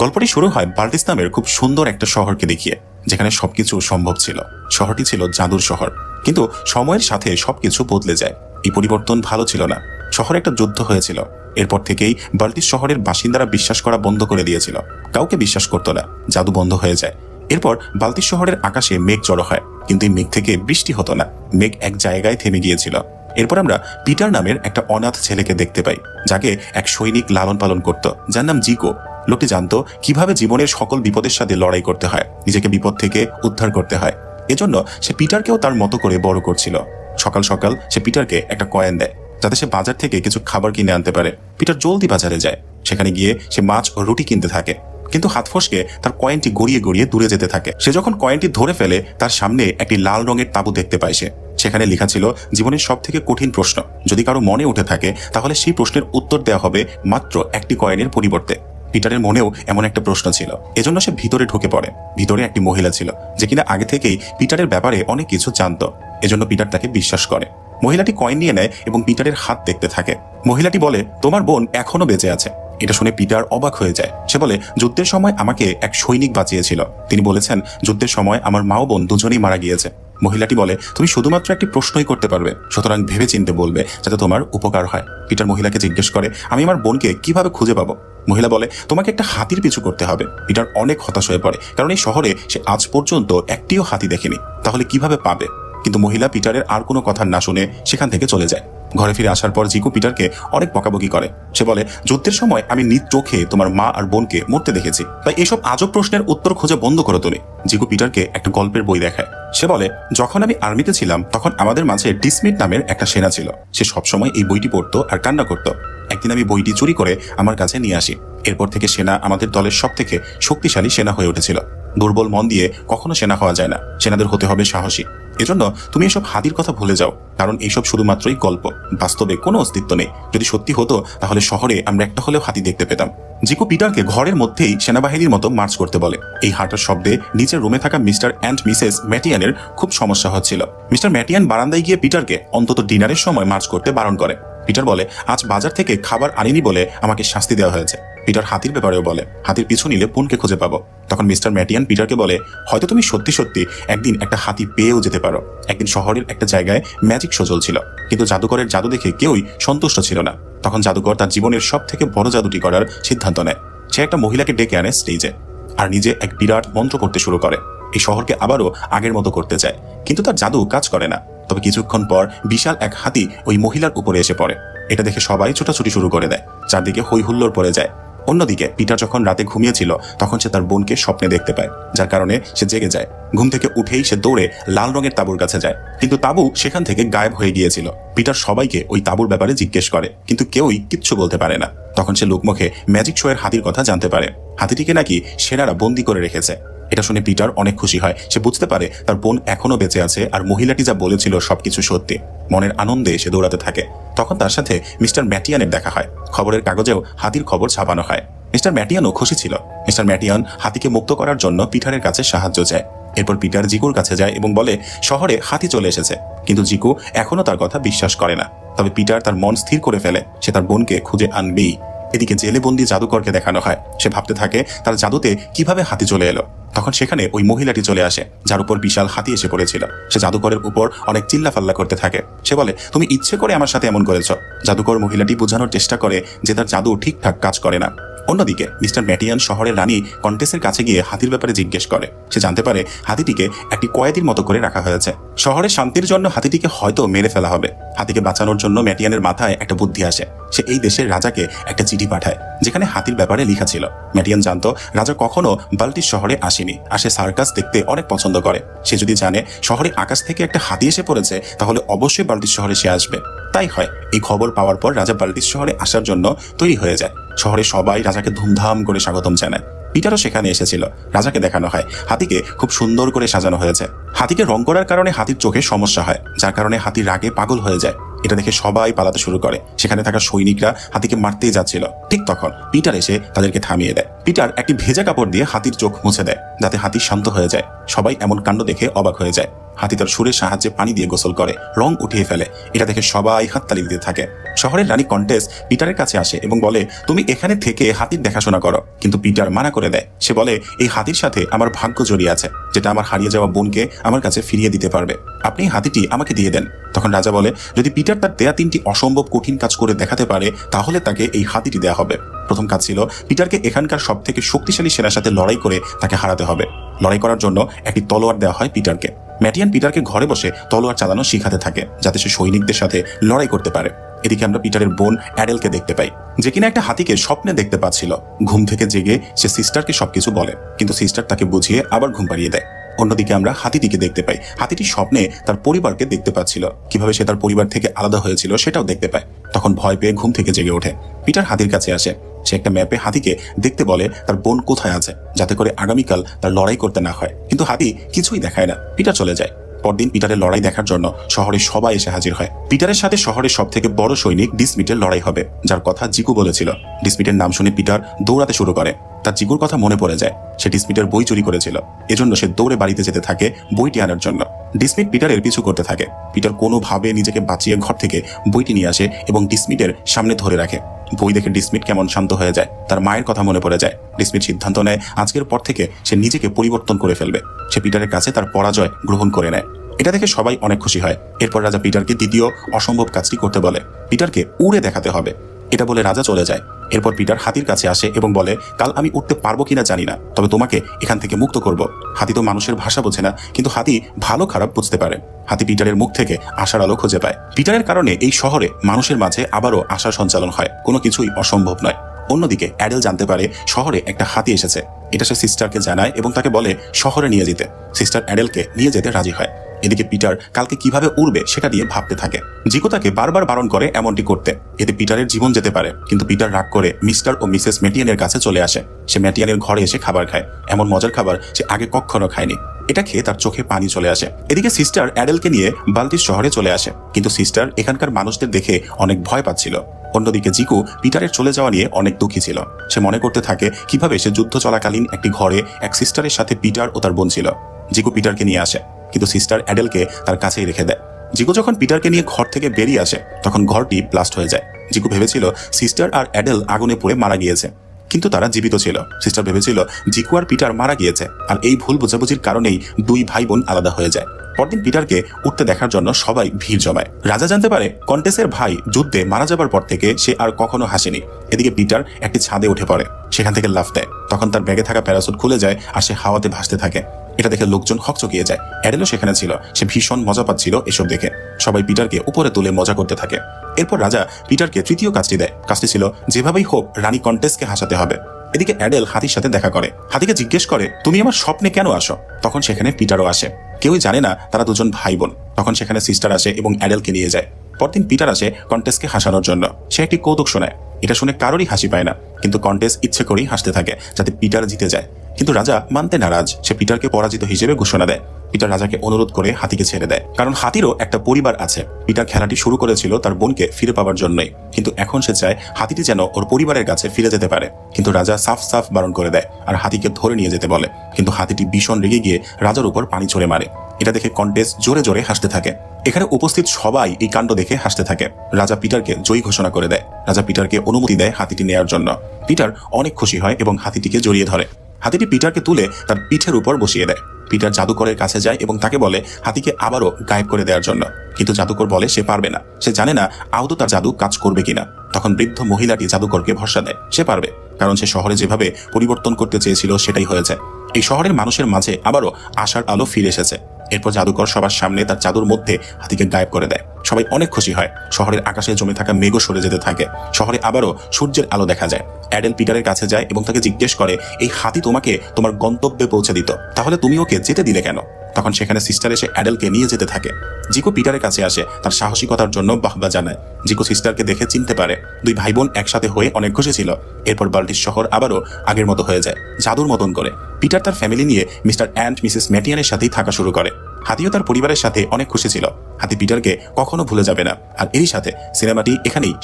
গল্পটি শুরু হয় বাল্টিস নামের খুব সুন্দর একটা শহরকে দেখিয়ে, যেখানে সবকিছু সম্ভব ছিল। শহরটি ছিল জাদুর শহর, কিন্তু সময়ের সাথে সবকিছু বদলে যায়। এই পরিবর্তন ভালো ছিল না। শহরে একটা যুদ্ধ হয়েছিল। এরপর থেকেই বাল্টিস শহরের বাসিন্দারা বিশ্বাস করা বন্ধ করে দিয়েছিল। কাউকে বিশ্বাস করতো না। জাদু বন্ধ হয়ে যায়। এরপর বাল্টিস শহরের আকাশে মেঘ জড়ো হয়, কিন্তু এই মেঘ থেকে বৃষ্টি হতো না। মেঘ এক জায়গায় থেমে গিয়েছিল। এরপর আমরা পিটার নামের একটা অনাথ ছেলেকে দেখতে পাই, যাকে এক সৈনিক লালন পালন করত, যার নাম জিকো। লোকটি জানতো কিভাবে জীবনের সকল বিপদের সাথে লড়াই করতে হয়, নিজেকে বিপদ থেকে উদ্ধার করতে হয়। এজন্য সে পিটারকেও তার মতো করে বড় করছিল। সকাল সকাল সে পিটারকে একটা কয়েন দেয়, যাতে সে বাজার থেকে কিছু খাবার কিনে আনতে পারে। পিটার জলদি বাজারে যায়। সেখানে গিয়ে সে মাছ ও রুটি কিনতে থাকে, কিন্তু হাত ফসকে তার কয়েনটি গড়িয়ে গড়িয়ে দূরে যেতে থাকে। সে যখন কয়েনটি ধরে ফেলে, তার সামনে একটি লাল রঙের তাঁবু দেখতে পায় সে। সেখানে লেখা ছিল জীবনের সব থেকে কঠিন প্রশ্ন। যদি কারো মনে উঠে থাকে, তাহলে সেই প্রশ্নের উত্তর দেওয়া হবে মাত্র একটি কয়েনের পরিবর্তে। পিটারের মনেও এমন একটা প্রশ্ন ছিল। এজন্য সে ভিতরে ঢুকে পড়ে। ভিতরে একটি মহিলা ছিল, যে কিনা আগে থেকেই পিটারের ব্যাপারে অনেক কিছু জানতো। এজন্য পিটার তাকে বিশ্বাস করে। মহিলাটি কয়েন নিয়ে নেয় এবং পিটারের হাত দেখতে থাকে। মহিলাটি বলে, তোমার বোন এখনো বেঁচে আছে। এটা শুনে পিটার অবাক হয়ে যায়। সে বলে, যুদ্ধের সময় আমাকে এক সৈনিক বাঁচিয়েছিল। তিনি বলেছেন যুদ্ধের সময় আমার মা ও বোন দুজনেই মারা গিয়েছে। মহিলাটি বলে, তুমি শুধুমাত্র একটি প্রশ্নই করতে পারবে, সুতরাং ভেবে চিনতে বলবে, যাতে তোমার উপকার হয়। পিটার মহিলাকে জিজ্ঞেস করে, আমি আমার বোনকে কিভাবে খুঁজে পাবো? মহিলা বলে, তোমাকে একটা হাতির পিছু করতে হবে। পিটার অনেক হতাশ হয়ে পড়ে, কারণ এই শহরে সে আজ পর্যন্ত একটিও হাতি দেখেনি। তাহলে কিভাবে পাবে? কিন্তু মহিলা পিটারের আর কোনো কথা না শুনে সেখান থেকে চলে যায়। ঘরে ফিরে আসার পর জিকো পিটারকে অনেক বকাবকি করে। সে বলে, যুদ্ধের সময় আমি নিজ চোখে তোমার মা আর বোনকে মরতে দেখেছি, তাই এসব আজব প্রশ্নের উত্তর খোঁজা বন্ধ করো তুমি। জিকো পিটারকে একটা গল্পের বই দেখায়। সে বলে, যখন আমি আর্মিতে ছিলাম, তখন আমাদের মাঝে ডিসমিট নামের একটা সেনা ছিল। সে সবসময় এই বইটি পড়তো আর কান্না করতো। একদিন আমি বইটি চুরি করে আমার কাছে নিয়ে আসি। এরপর থেকে সেনা আমাদের দলের সব থেকে শক্তিশালী সেনা হয়ে উঠেছিল। দুর্বল মন দিয়ে কখনো সেনা হওয়া যায় না। সেনাদের হতে হবে সাহসী। এজন্য তুমি এসব হাতির কথা ভুলে যাও, কারণ এইসব শুধুমাত্রই গল্প। বাস্তবে কোনো অস্তিত্ব নেই। যদি সত্যি হতো, তাহলে শহরে আমরা একটা হলেও হাতি দেখতে পেতাম। জিকো পিটারকে ঘরের মধ্যেই সেনাবাহিনীর মতো মার্চ করতে বলে। এই হাঁটার শব্দে নিচের রুমে থাকা মিস্টার অ্যান্ড মিসেস ম্যাটিয়ানের খুব সমস্যা হচ্ছিল। মিস্টার ম্যাটিয়ান বারান্দায় গিয়ে পিটারকে অন্তত ডিনারের সময় মার্চ করতে বারণ করে। পিটার বলে, আজ বাজার থেকে খাবার আনিনি বলে আমাকে শাস্তি দেওয়া হয়েছে। পিটার হাতির ব্যাপারেও বলে, হাতির পিছু নিলে বোনকে খুঁজে পাবো। তখন মিস্টার ম্যাটিয়ান পিটারকে বলে, হয়তো তুমি সত্যি সত্যি একদিন একটা হাতি পেয়েও যেতে পারো। একদিন শহরের একটা জায়গায় ম্যাজিক শো চলছিল, কিন্তু জাদুকরের জাদু দেখে কেউই সন্তুষ্ট ছিল না। তখন জাদুকর তার জীবনের সব থেকে বড় জাদুটি করার সিদ্ধান্ত নেয়। সে একটা মহিলাকে ডেকে আনে স্টেজে, আর নিজে এক বিরাট মন্ত্র পড়তে শুরু করে। এই শহরকে আবারও আগের মতো করতে চায়, কিন্তু তার জাদু কাজ করে না। তবে কিছুক্ষণ পর বিশাল এক হাতি ওই মহিলার উপরে এসে পড়ে। এটা দেখে সবাই ছোটাছুটি শুরু করে দেয়। চারদিকে হই হুল্লোড় পড়ে যায়। অন্যদিকে পিটার যখন রাতে ঘুমিয়েছিল, তখন সে তার বোনকে স্বপ্নে দেখতে পায়, যার কারণে সে জেগে যায়। ঘুম থেকে উঠেই সে দৌড়ে লাল রঙের তাঁবুর কাছে যায়, কিন্তু তাঁবু সেখান থেকে গায়েব হয়ে গিয়েছিল। পিটার সবাইকে ওই তাঁবুর ব্যাপারে জিজ্ঞেস করে, কিন্তু কেউই কিচ্ছু বলতে পারে না। তখন সে লোকমুখে ম্যাজিক শো এর হাতির কথা জানতে পারে। হাতিটিকে নাকি সেনারা বন্দি করে রেখেছে। এটা শুনে পিটার অনেক খুশি হয়। সে বুঝতে পারে তার বোন এখনো বেঁচে আছে, আর মহিলাটি যা বলেছিল সবকিছু সত্যি। মনের আনন্দে সে দৌড়াতে থাকে। তখন তার সাথে মিস্টার ম্যাটিয়ানের দেখা হয়। খবরের কাগজেও হাতির খবর ছাপানো হয়। মিস্টার ম্যাটিয়ানও খুশি ছিল। মিস্টার ম্যাটিয়ান হাতিকে মুক্ত করার জন্য পিটারের কাছে সাহায্য চায়। এরপর পিটার জিকুর কাছে যায় এবং বলে, শহরে হাতি চলে এসেছে। কিন্তু জিকু এখনো তার কথা বিশ্বাস করে না। তবে পিটার তার মন স্থির করে ফেলে, সে তার বোনকে খুঁজে আনবেই। এদিকে জেলে বন্দি জাদুকরকে দেখানো হয়। সে ভাবতে থাকে তার জাদুতে কিভাবে হাতি চলে এলো। তখন সেখানে ওই মহিলাটি চলে আসে, যার উপর বিশাল হাতি এসে পড়েছিল। সে জাদুকরের উপর অনেক চিল্লাফাল্লা করতে থাকে। সে বলে, তুমি ইচ্ছে করে আমার সাথে এমন করেছ। জাদুকর মহিলাটি বোঝানোর চেষ্টা করে যে তার জাদু ঠিকঠাক কাজ করে না। অন্যদিকে মিস্টার ম্যাটিয়ান শহরের রানী কন্টেসের কাছে গিয়ে হাতির ব্যাপারে জিজ্ঞেস করে। সে জানতে পারে হাতিটিকে একটি কয়েদির মতো করে রাখা হয়েছে। শহরের শান্তির জন্য হাতিটিকে হয়তো মেরে ফেলা হবে। হাতিকে বাঁচানোর জন্য ম্যাটিয়ানের মাথায় একটা বুদ্ধি আসে। সে এই দেশের রাজাকে একটা চিঠি পাঠায়, যেখানে হাতির ব্যাপারে লেখা ছিল। ম্যাটিয়ান জানতো রাজা কখনো বাল্টিস শহরে আসেনি, আর সে সার্কাস দেখতে অনেক পছন্দ করে। সে যদি জানে শহরে আকাশ থেকে একটা হাতি এসে পড়েছে, তাহলে অবশ্যই বাল্টিস শহরে সে আসবে। তাই হয়। এই খবর পাওয়ার পর রাজা বাল্টিস শহরে আসার জন্য তৈরি হয়ে যায়। শহরে সবাই রাজাকে ধুমধাম করে স্বাগতম জানায়। পিটারও সেখানে এসেছিল। রাজাকে দেখানো হয় হাতিকে খুব সুন্দর করে সাজানো হয়েছে। হাতিকে রং করার কারণে হাতির চোখে সমস্যা হয়, যার কারণে হাতি রাগে পাগল হয়ে যায়। এটা দেখে সবাই পালাতে শুরু করে। সেখানে থাকা সৈনিকরা হাতিকে মারতেই যাচ্ছিল। ঠিক তখন পিটার এসে তাদেরকে থামিয়ে দেয়। পিটার একটি ভেজা কাপড় দিয়ে হাতির চোখ মুছে দেয়, যাতে হাতি শান্ত হয়ে যায়। সবাই এমন কাণ্ড দেখে অবাক হয়ে যায়। হাতি তার সুরের সাহায্যে পানি দিয়ে গোসল করে, রং উঠিয়ে ফেলে। এটা দেখে সবাই হাততালি দিতে থাকে। শহরের রানী কন্টেস পিটারের কাছে আসে এবং বলে, তুমি এখানে থেকে হাতির দেখাশোনা করো। কিন্তু পিটার মানা করে দেয়। সে বলে, এই হাতির সাথে আমার ভাগ্য জড়িয়ে আছে, যেটা আমার হারিয়ে যাওয়া বোনকে আমার কাছে ফিরিয়ে দিতে পারবে। আপনি হাতিটি আমাকে দিয়ে দেন। তখন রাজা বলে, যদি পিটার তার দেয়া 3টি অসম্ভব কঠিন কাজ করে দেখাতে পারে তাহলে তাকে এই হাতিটি দেয়া হবে। প্রথম কাজ ছিল পিটারকে এখানকার সব থেকে শক্তিশালী সেনার সাথে লড়াই করে তাকে হারাতে হবে। লড়াই করার জন্য একটি তলোয়ার দেওয়া হয় পিটারকে। ম্যাটিয়ান পিটারকে ঘরে বসে তলোয়ার চালানো শিখাতে থাকে, যাতে সে সৈনিকদের সাথে লড়াই করতে পারে। এদিকে আমরা পিটারের বোন অ্যাডেলকে দেখতে পাই, যে কিনা একটা হাতিকে স্বপ্নে দেখতে পাচ্ছিল। ঘুম থেকে জেগে সে সিস্টারকে সবকিছু বলে, কিন্তু সিস্টার তাকে বুঝিয়ে আবার ঘুম পাড়িয়ে দেয়। অন্যদিকে আমরা হাতিটিকে দেখতে পাই। হাতিটি স্বপ্নে তার পরিবারকে দেখতে পাচ্ছিল, কিভাবে সে তার পরিবার থেকে আলাদা হয়েছিল সেটাও দেখতে পায়। তখন ভয় পেয়ে ঘুম থেকে জেগে ওঠে। পিটার হাতির কাছে আসে। সে একটা ম্যাপে হাতিকে দেখতে বলে তার বোন কোথায় আছে, যাতে করে আগামীকাল তার লড়াই করতে না হয়। কিন্তু হাতি কিছুই দেখায় না। পিটার চলে যায়। পরদিন পিটারের লড়াই দেখার জন্য শহরে সবাই এসে হাজির হয়। পিটারের সাথে শহরের সব থেকে বড় সৈনিক ডিসমিটের লড়াই হবে, যার কথা জিকু বলেছিল। ডিসমিটের নাম শুনে পিটার দৌড়াতে শুরু করে। তার জিকুর কথা মনে পড়ে যায়। সে ডিসমিটের বই চুরি করেছিল, এজন্য সে দৌড়ে বাড়িতে যেতে থাকে বইটি আনার জন্য। ডিসমিট পিটারের পিছু করতে থাকে। পিটার কোনোভাবে নিজেকে বাঁচিয়ে ঘর থেকে বইটি নিয়ে আসে এবং ডিসমিটের সামনে ধরে রাখে। বই দেখে ডিসমিট কেমন শান্ত হয়ে যায়। তার মায়ের কথা মনে পড়ে যায়। ডিসমিট সিদ্ধান্ত নেয় আজকের পর থেকে সে নিজেকে পরিবর্তন করে ফেলবে। সে পিটারের কাছে তার পরাজয় গ্রহণ করে নেয়। এটা দেখে সবাই অনেক খুশি হয়। এরপর রাজা পিটারকে দ্বিতীয় অসম্ভব কাজটি করতে বলে। পিটারকে উড়ে দেখাতে হবে। এটা বলে রাজা চলে যায়। এরপর পিটার হাতির কাছে আসে এবং বলে, কাল আমি উঠতে পারবো কিনা জানি না, তবে তোমাকে এখান থেকে মুক্ত করব। হাতি তো মানুষের ভাষা বোঝে না, কিন্তু হাতি ভালো খারাপ বুঝতে পারে। হাতি পিটারের মুখ থেকে আশার আলো খুঁজে পায়। পিটারের কারণে এই শহরে মানুষের মাঝে আবারও আশার সঞ্চালন হয়। কোনো কিছুই অসম্ভব নয়। অন্যদিকে অ্যাডেল জানতে পারে শহরে একটা হাতি এসেছে। এটা সে সিস্টারকে জানায় এবং তাকে বলে শহরে নিয়ে যেতে। সিস্টার অ্যাডেলকে নিয়ে যেতে রাজি হয়। এদিকে পিটার কালকে কিভাবে উড়বে সেটা নিয়ে ভাবতে থাকে। জিকো তাকে বারবার বারণ করে এমনটি করতে, এতে পিটারের জীবন যেতে পারে। কিন্তু পিটার রাগ করে মিস্টার ও মিসেস ম্যাটিয়ানের কাছে চলে আসে। সে ম্যাটিয়ানের ঘরে এসে খাবার খায়। এমন মজার খাবার সে আগে কখনো খায়নি। এটা খেয়ে তার চোখে পানি চলে আসে। এদিকে সিস্টার অ্যাডেলকে নিয়ে বালতিস শহরে চলে আসে, কিন্তু সিস্টার এখানকার মানুষদের দেখে অনেক ভয় পাচ্ছিল। অন্যদিকে জিকু পিটারের চলে যাওয়া নিয়ে অনেক দুঃখী ছিল। সে মনে করতে থাকে কিভাবে সে যুদ্ধ চলাকালীন একটি ঘরে এক সিস্টারের সাথে পিটার ও তার বোন ছিল। জিকু পিটারকে নিয়ে আসে, কিন্তু সিস্টার অ্যাডেলকে তার কাছেই রেখে দেয়। জিকু যখন পিটারকে নিয়ে ঘর থেকে বেরিয়ে আসে তখন ঘরটি ব্লাস্ট হয়ে যায়। জিকু ভেবেছিল সিস্টার আর অ্যাডেল আগুনে পুড়ে মারা গিয়েছে, কিন্তু তারা জীবিত ছিল। সিস্টার ভেবেছিল জিকু আর পিটার মারা গিয়েছে, আর এই ভুল বোঝাবুঝির কারণেই দুই ভাই বোন আলাদা হয়ে যায়। পরদিন পিটারকে উঠতে দেখার জন্য সবাই ভিড় জমায়। রাজা জানতে পারে কন্টেসের ভাই যুদ্ধে মারা যাবার পর থেকে সে আর কখনো হাসেনি। এদিকে পিটার একটি ছাদে উঠে পড়ে, সেখান থেকে লাফ দেয়। তখন তার ব্যাগে থাকা প্যারাসুট খুলে যায় আর সে হাওয়াতে ভাসতে থাকে। এটা দেখে লোকজন হকচকিয়ে যায়। অ্যাডেলও সেখানে ছিল। সে ভীষণ মজা পাচ্ছিল এসব দেখে। সবাই পিটারকে উপরে তুলে মজা করতে থাকে। এরপর রাজা পিটারকে তৃতীয় কাজটি দেয়। কাজটি ছিল যেভাবেই হোক রানী কন্টেসকে হাসাতে হবে। এদিকে অ্যাডেল হাতির সাথে দেখা করে। হাতিকে জিজ্ঞেস করে, তুমি আমার স্বপ্নে কেন আসো? তখন সেখানে পিটারও আসে। কেউই জানে না তারা দুজন ভাই বোন। তখন সেখানে সিস্টার আসে এবং অ্যাডেলকে নিয়ে যায়। পরদিন পিটার আসে কন্টেসকে হাসানোর জন্য। সে একটি কৌতুক শোনায়। এটা শুনে কারোরই হাসি পায় না, কিন্তু কন্টেস ইচ্ছে করেই হাসতে থাকে যাতে পিটার জিতে যায়। কিন্তু রাজা মানতে নারাজ। সে পিটারকে পরাজিত হিসেবে ঘোষণা দেয়। পিটার রাজাকে অনুরোধ করে হাতিকে ছেড়ে দেয়, কারণ হাতিরও একটা পরিবার আছে। পিটার খেলাটি শুরু করেছিল তার বোনকে ফিরে পাওয়ার জন্যই, কিন্তু এখন সে চায় হাতিটি যেন ওর পরিবারের কাছে ফিরে যেতে পারে। কিন্তু রাজা সাফ সাফ বারণ করে দেয় আর হাতিকে ধরে নিয়ে যেতে বলে। কিন্তু হাতিটি ভীষণ রেগে গিয়ে রাজার উপর পানি ছড়ে মারে। এটা দেখে কন্টেস জোরে জোরে হাসতে থাকে। এখানে উপস্থিত সবাই এই কাণ্ড দেখে হাসতে থাকে। রাজা পিটারকে জয়ী ঘোষণা করে দেয়। রাজা পিটারকে অনুমতি দেয় হাতিটি নেয়ার জন্য। পিটার অনেক খুশি হয় এবং হাতিটিকে জড়িয়ে ধরে। হাতিটি পিটারকে তুলে তার পিঠের উপর বসিয়ে দেয়। পিটার জাদুকরের কাছে যায় এবং তাকে বলে হাতিকে আবারও গায়েব করে দেওয়ার জন্য, কিন্তু জাদুকর বলে সে পারবে না। সে জানে না আদৌ তার জাদু কাজ করবে কিনা। তখন বৃদ্ধ মহিলাটি জাদুকরকে ভরসা দেয় সে পারবে, কারণ সে শহরে যেভাবে পরিবর্তন করতে চেয়েছিল সেটাই হয়েছে। এই শহরের মানুষের মাঝে আবারও আশার আলো ফিরে এসেছে। এরপর জাদুকর সবার সামনে তার জাদুর মধ্যে হাতিকে গায়েব করে দেয়। সবাই অনেক খুশি হয়। শহরের আকাশে জমে থাকা মেঘও সরে যেতে থাকে। শহরে আবারও সূর্যের আলো দেখা যায়। অ্যাডেল পিটারের কাছে যায় এবং তাকে জিজ্ঞেস করে, এই হাতি তোমাকে তোমার গন্তব্যে পৌঁছে দিত, তাহলে তুমি ওকে যেতে দিলে কেন? তখন সেখানে সিস্টার এসে অ্যাডেলকে নিয়ে যেতে থাকে। জিকো পিটারের কাছে আসে, তার সাহসিকতার জন্য বাহবা জানায়। জিকো সিস্টারকে দেখে চিনতে পারে। দুই ভাই বোন একসাথে হয়ে অনেক খুশি ছিল। এরপর বাল্টিস শহর আবারও আগের মতো হয়ে যায়, জাদুর মতন করে। পিটার তার ফ্যামিলি নিয়ে মিস্টার অ্যান্ড মিসেস ম্যাটিয়ানের সাথেই থাকা শুরু করে। হাতিও তার পরিবারের সাথে অনেক খুশি ছিল। হাতি পিটারকে কখনো ভুলে যাবে না। আর এরই সাথে সিনেমাটি এখানেই